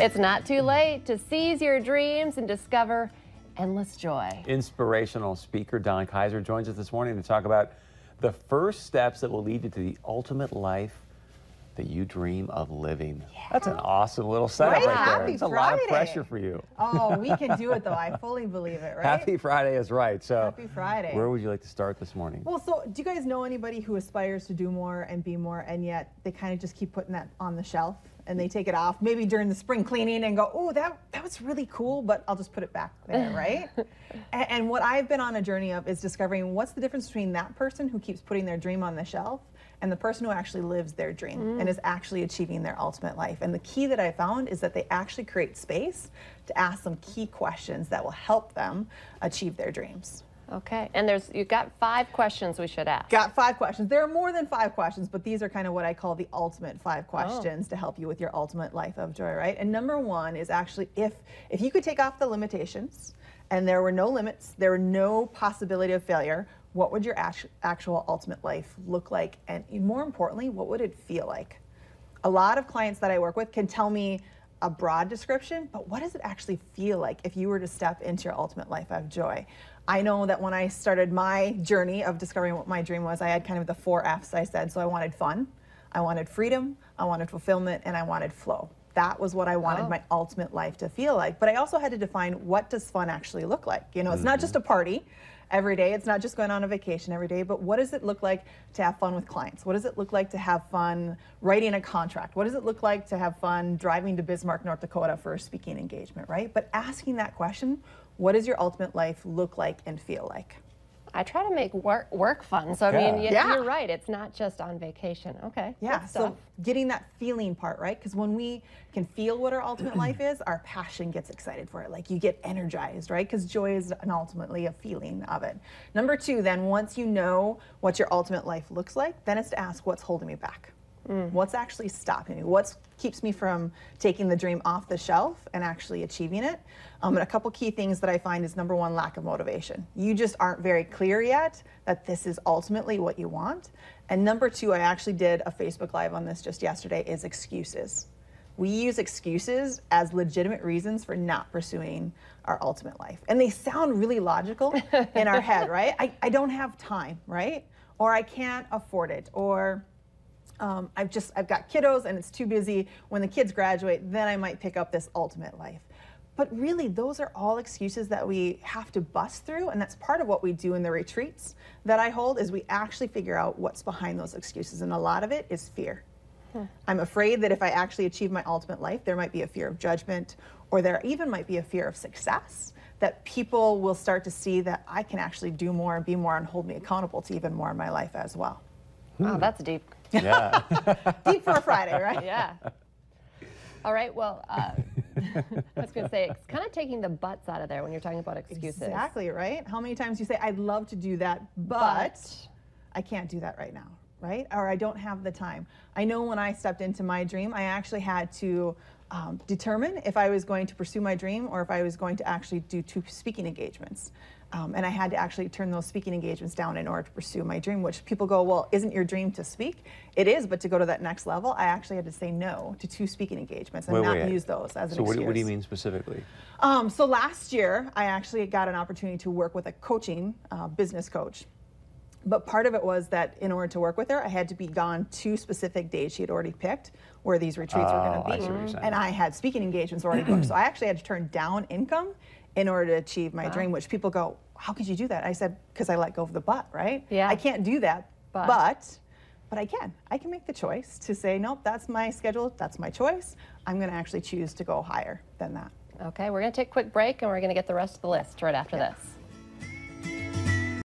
It's not too late to seize your dreams and discover endless joy. Inspirational speaker Don Kaiser joins us this morning to talk about the first steps that will lead you to the ultimate life that you dream of living. Yeah. That's an awesome little setup right there. Happy It's Friday. a lot of pressure for you. Oh, we can do it though. I fully believe it, right? Happy Friday is right. So Happy Friday. Where would you like to start this morning? Well, so do you guys know anybody who aspires to do more and be more, and yet they kind of just keep putting that on the shelf and they take it off maybe during the spring cleaning and go, oh, that was really cool, but I'll just put it back there, right? And what I've been on a journey of is discovering what's the difference between that person who keeps putting their dream on the shelf and the person who actually lives their dream and is actually achieving their ultimate life. And the key that I found is that they actually create space to ask some key questions that will help them achieve their dreams. Okay, and you've got 5 questions we should ask. Got 5 questions. There are more than 5 questions, but these are kind of what I call the ultimate 5 questions to help you with your ultimate life of joy, right? And number 1 is actually if you could take off the limitations and there were no limits, there were no possibility of failure, what would your actual ultimate life look like? And more importantly, what would it feel like? A lot of clients that I work with can tell me a broad description, but what does it actually feel like if you were to step into your ultimate life of joy? I know that when I started my journey of discovering what my dream was, I had kind of the 4 F's I said. So I wanted fun, I wanted freedom, I wanted fulfillment, and I wanted flow. That was what I wanted my ultimate life to feel like. But I also had to define, what does fun actually look like? You know, it's not just a party every day. It's not just going on a vacation every day, but what does it look like to have fun with clients? What does it look like to have fun writing a contract? What does it look like to have fun driving to Bismarck, North Dakota for a speaking engagement, right? But asking that question, what does your ultimate life look like and feel like? I try to make work fun, so I mean, you're right, it's not just on vacation. Okay, yeah, so getting that feeling part, right? Because when we can feel what our ultimate life is, our passion gets excited for it. Like, you get energized, right? Because joy is ultimately a feeling of it. Number 2, then, once you know what your ultimate life looks like, then it's to ask, what's holding me back? What's actually stopping me? What keeps me from taking the dream off the shelf and actually achieving it? And a couple key things that I find is, number 1, lack of motivation. You just aren't very clear yet that this is ultimately what you want. And number 2, I actually did a Facebook Live on this just yesterday, is excuses. We use excuses as legitimate reasons for not pursuing our ultimate life. And they sound really logical in our head, right? I don't have time, right? Or I can't afford it, or I've got kiddos and it's too busy. When the kids graduate, then I might pick up this ultimate life. But really, those are all excuses that we have to bust through, and that's part of what we do in the retreats that I hold, is we actually figure out what's behind those excuses, and a lot of it is fear. I'm afraid that if I actually achieve my ultimate life, there might be a fear of judgment, or there even might be a fear of success, that people will start to see that I can actually do more and be more and hold me accountable to even more in my life as well. Wow, that's deep. Yeah. Deep for a Friday, right? Yeah. All right, well, I was going to say, it's kind of taking the buts out of there when you're talking about excuses. Exactly, right? How many times you say, I'd love to do that, but I can't do that right now, right? Or I don't have the time. I know when I stepped into my dream, I actually had to determine if I was going to pursue my dream or if I was going to actually do 2 speaking engagements. And I had to actually turn those speaking engagements down in order to pursue my dream, which people go, well, isn't your dream to speak? It is, but to go to that next level, I actually had to say no to 2 speaking engagements and not use those as an excuse. So what do you mean specifically? So last year, I actually got an opportunity to work with a coaching business coach. But part of it was that in order to work with her, I had to be gone 2 specific days she had already picked where these retreats were going to be. I see what you're saying. And I had speaking engagements already booked. So I actually had to turn down income in order to achieve my dream, which people go, how could you do that? I said, because I let go of the but, right? Yeah. I can't do that, but I can. I can make the choice to say, nope, that's my schedule, that's my choice. I'm going to actually choose to go higher than that. Okay, we're going to take a quick break and we're going to get the rest of the list right after this.